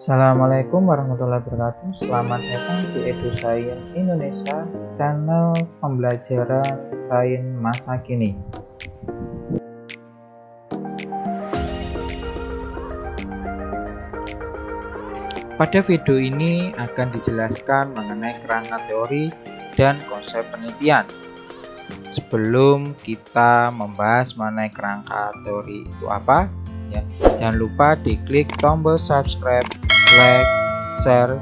Assalamualaikum warahmatullahi wabarakatuh. Selamat datang di EduScience Indonesia, channel pembelajaran sains masa kini. Pada video ini akan dijelaskan mengenai kerangka teori dan konsep penelitian. Sebelum kita membahas mengenai kerangka teori itu apa, ya, jangan lupa diklik tombol subscribe, like, share,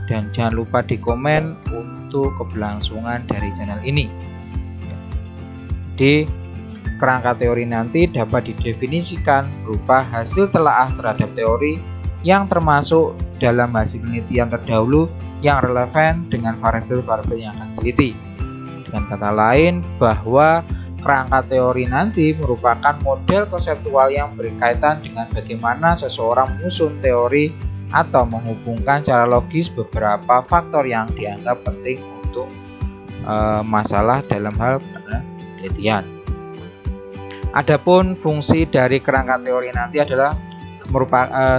dan jangan lupa di komen untuk keberlangsungan dari channel ini. Di kerangka teori nanti dapat didefinisikan berupa hasil telaah terhadap teori yang termasuk dalam hasil penelitian terdahulu yang relevan dengan variabel-variabel yang akan diteliti. Dengan kata lain, bahwa kerangka teori nanti merupakan model konseptual yang berkaitan dengan bagaimana seseorang menyusun teori atau menghubungkan secara logis beberapa faktor yang dianggap penting untuk masalah dalam hal penelitian. Adapun fungsi dari kerangka teori nanti adalah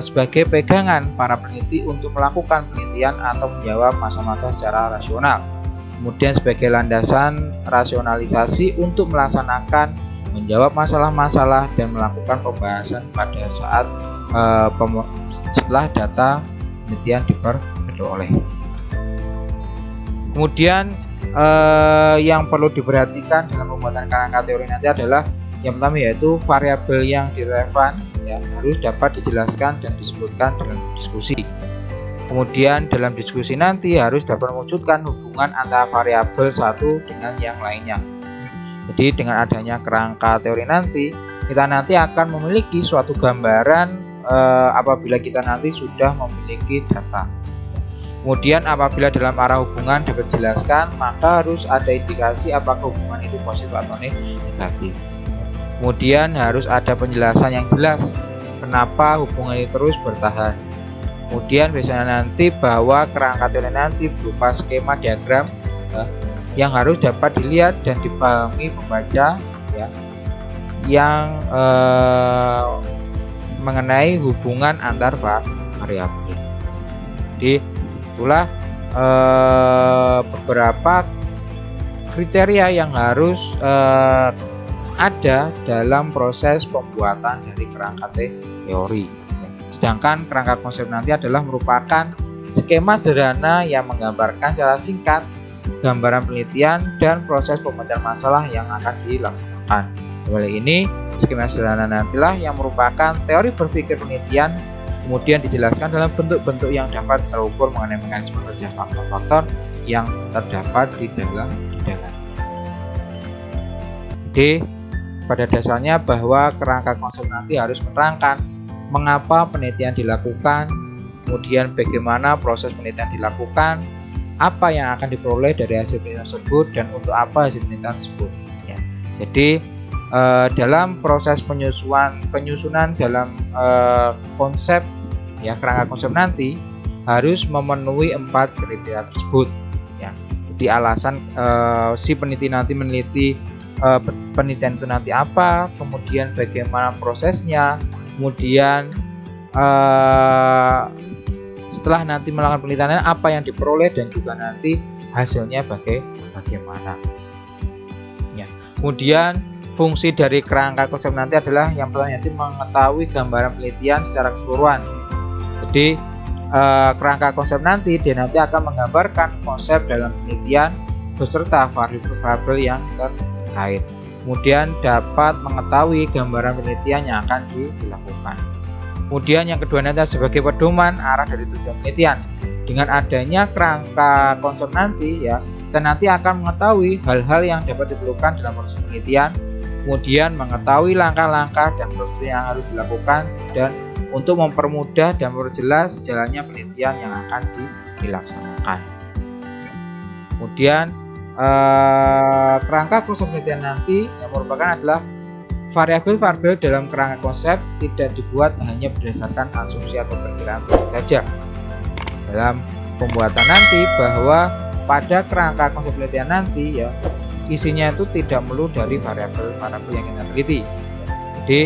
sebagai pegangan para peneliti untuk melakukan penelitian atau menjawab masalah-masalah secara rasional. Kemudian sebagai landasan rasionalisasi untuk melaksanakan menjawab masalah-masalah dan melakukan pembahasan pada saat setelah data penelitian diperoleh. Kemudian yang perlu diperhatikan dalam pembuatan kerangka teori nanti adalah yang pertama yaitu variabel yang relevan ya, harus dapat dijelaskan dan disebutkan dalam diskusi. Kemudian dalam diskusi nanti harus dapat mewujudkan hubungan antara variabel satu dengan yang lainnya. Jadi dengan adanya kerangka teori nanti, kita nanti akan memiliki suatu gambaran apabila kita nanti sudah memiliki data. Kemudian apabila dalam arah hubungan dapat dijelaskan, maka harus ada indikasi apakah hubungan itu positif atau negatif. Kemudian harus ada penjelasan yang jelas kenapa hubungan itu terus bertahan. Kemudian biasanya nanti bahwa kerangka teori nanti berupa skema diagram yang harus dapat dilihat dan dipahami pembaca ya, yang mengenai hubungan antar variabel. Jadi itulah beberapa kriteria yang harus ada dalam proses pembuatan dari kerangka teori. Sedangkan kerangka konsep nanti adalah merupakan skema sederhana yang menggambarkan secara singkat gambaran penelitian dan proses pemecahan masalah yang akan dilaksanakan. Oleh ini, skema sederhana nantilah yang merupakan teori berpikir penelitian, kemudian dijelaskan dalam bentuk-bentuk yang dapat terukur mengenai mekanisme kerja faktor-faktor yang terdapat di dalam. Jadi, pada dasarnya bahwa kerangka konsep nanti harus menerangkan mengapa penelitian dilakukan, kemudian bagaimana proses penelitian dilakukan, apa yang akan diperoleh dari hasil penelitian tersebut, dan untuk apa hasil penelitian tersebut. Ya. Jadi dalam proses penyusunan dalam konsep ya kerangka konsep nanti harus memenuhi 4 kriteria tersebut. Ya. Jadi alasan si peneliti nanti meneliti penelitian itu nanti apa, kemudian bagaimana prosesnya, kemudian setelah nanti melakukan penelitian apa yang diperoleh dan juga nanti hasilnya bagaimana. Ya. Kemudian fungsi dari kerangka konsep nanti adalah yang pertama yaitu mengetahui gambaran penelitian secara keseluruhan. Jadi kerangka konsep nanti dia nanti akan menggambarkan konsep dalam penelitian beserta variabel yang terkait. Kemudian dapat mengetahui gambaran penelitian yang akan dilakukan. Kemudian yang kedua nanti sebagai pedoman arah dari tujuan penelitian. Dengan adanya kerangka konsep nanti ya, kita nanti akan mengetahui hal-hal yang dapat diperlukan dalam proses penelitian, kemudian mengetahui langkah-langkah dan prosedur yang harus dilakukan dan untuk mempermudah dan memperjelas jalannya penelitian yang akan dilaksanakan. Kemudian kerangka konsep penelitian nanti yang merupakan adalah variabel-variabel dalam kerangka konsep tidak dibuat hanya berdasarkan asumsi atau perkiraan saja. Dalam pembuatan nanti bahwa pada kerangka konsep penelitian nanti ya isinya itu tidak melulu dari variabel-variabel yang kita teliti. Jadi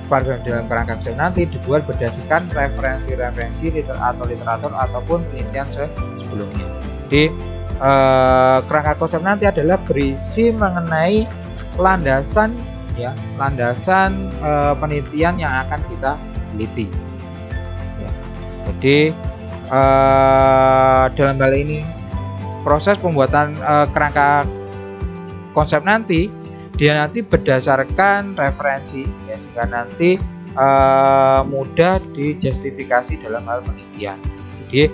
variabel dalam kerangka konsep nanti dibuat berdasarkan referensi-referensi literatur ataupun penelitian sebelumnya. Jadi kerangka konsep nanti adalah berisi mengenai landasan penelitian yang akan kita teliti. Ya. Jadi dalam hal ini proses pembuatan kerangka konsep nanti dia nanti berdasarkan referensi ya, sehingga nanti mudah dijustifikasi dalam hal penelitian. Jadi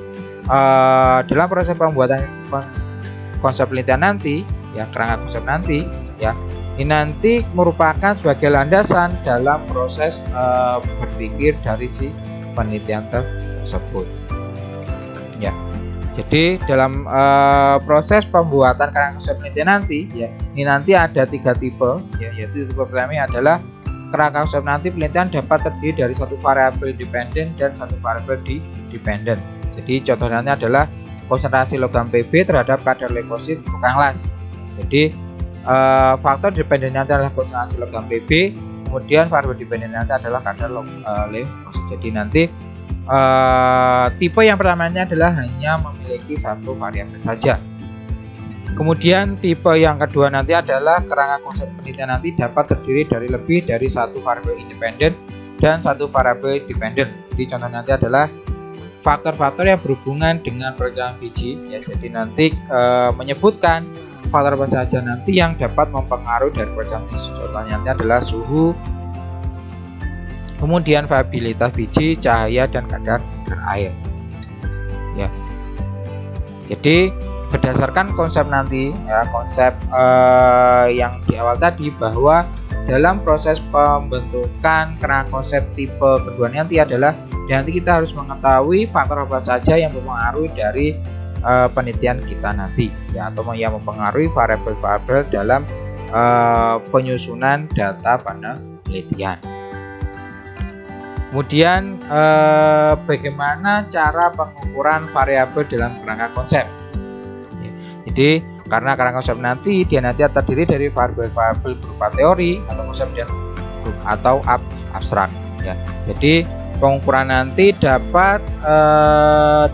dalam proses pembuatan konsep penelitian nanti ya, kerangka konsep nanti ya, ini nanti merupakan sebagai landasan dalam proses berpikir dari si penelitian tersebut ya. Jadi dalam proses pembuatan kerangka konsep penelitian nanti ya, ini nanti ada 3 tipe ya, yaitu tipe pertama adalah kerangka konsep nanti penelitian dapat terdiri dari satu variabel independen dan satu variabel dependen. Jadi contohnya adalah konsentrasi logam Pb terhadap kadar leukosit tukang las. Jadi faktor dependen nanti adalah konsentrasi logam Pb, kemudian variabel dependen nanti adalah kadar leukosit. Jadi nanti tipe yang pertamanya adalah hanya memiliki satu variabel saja. Kemudian tipe yang kedua nanti adalah kerangka konsep penelitian nanti dapat terdiri dari lebih dari satu variabel independen dan satu variabel dependen. Jadi contoh nanti adalah faktor-faktor yang berhubungan dengan perkembangan biji ya. Jadi nanti menyebutkan faktor apa saja nanti yang dapat mempengaruhi dari perkembangan biji. Contohnya nanti adalah suhu, kemudian viabilitas biji, cahaya, dan kadar air ya. Jadi berdasarkan konsep nanti ya, konsep yang di awal tadi, bahwa dalam proses pembentukan kerangka konsep tipe kedua nanti adalah nanti kita harus mengetahui faktor apa saja yang mempengaruhi dari penelitian kita nanti ya, atau yang mempengaruhi variabel-variabel dalam penyusunan data penelitian. Kemudian bagaimana cara pengukuran variabel dalam kerangka konsep. Jadi karena kerangka konsep nanti dia nanti terdiri dari variabel-variabel berupa teori atau konsep dan atau abstrak ya. Jadi pengukuran nanti dapat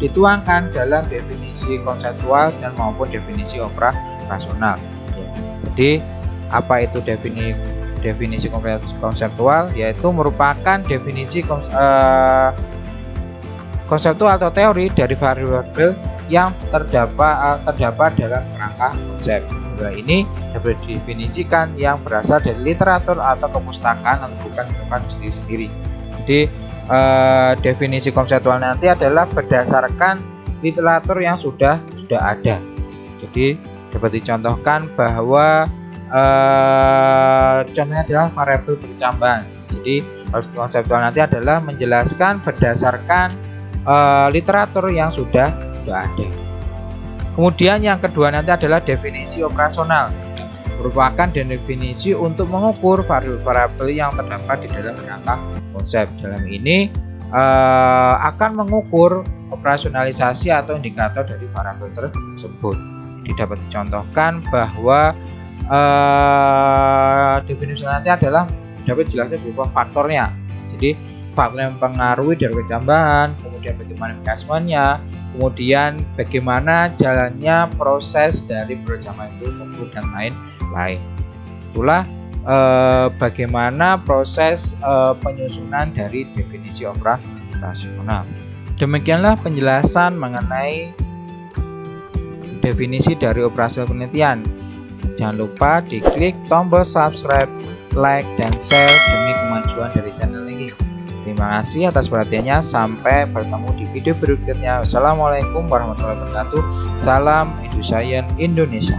dituangkan dalam definisi konseptual dan maupun definisi operasional ya. Jadi apa itu definisi konseptual? Yaitu merupakan definisi konseptual atau teori dari variabel yang terdapat dalam kerangka konsep. Ini dapat didefinisikan yang berasal dari literatur atau kepustakaan atau bukan sendiri-sendiri. Jadi definisi konseptual nanti adalah berdasarkan literatur yang sudah ada. Jadi dapat dicontohkan bahwa contohnya adalah variabel bercambahan. Jadi konseptual nanti adalah menjelaskan berdasarkan literatur yang sudah ada. Kemudian yang kedua nanti adalah definisi operasional, merupakan definisi untuk mengukur variabel yang terdapat di dalam kerangka konsep. Dalam ini akan mengukur operasionalisasi atau indikator dari variabel tersebut. Jadi dapat dicontohkan bahwa definisi nanti adalah dapat jelasnya berupa faktornya. Jadi faktor yang mempengaruhi dari kecambahan, kemudian bagaimana mekanismenya, kemudian bagaimana jalannya proses dari perjalanan itu dan lain-lain. Itulah bagaimana proses penyusunan dari definisi operasional. Demikianlah penjelasan mengenai definisi dari operasional penelitian. Jangan lupa diklik tombol subscribe, like, dan share demi kemajuan dari channel ini. Terima kasih atas perhatiannya. Sampai bertemu di video berikutnya. Wassalamualaikum warahmatullahi wabarakatuh. Salam EduScience Indonesia.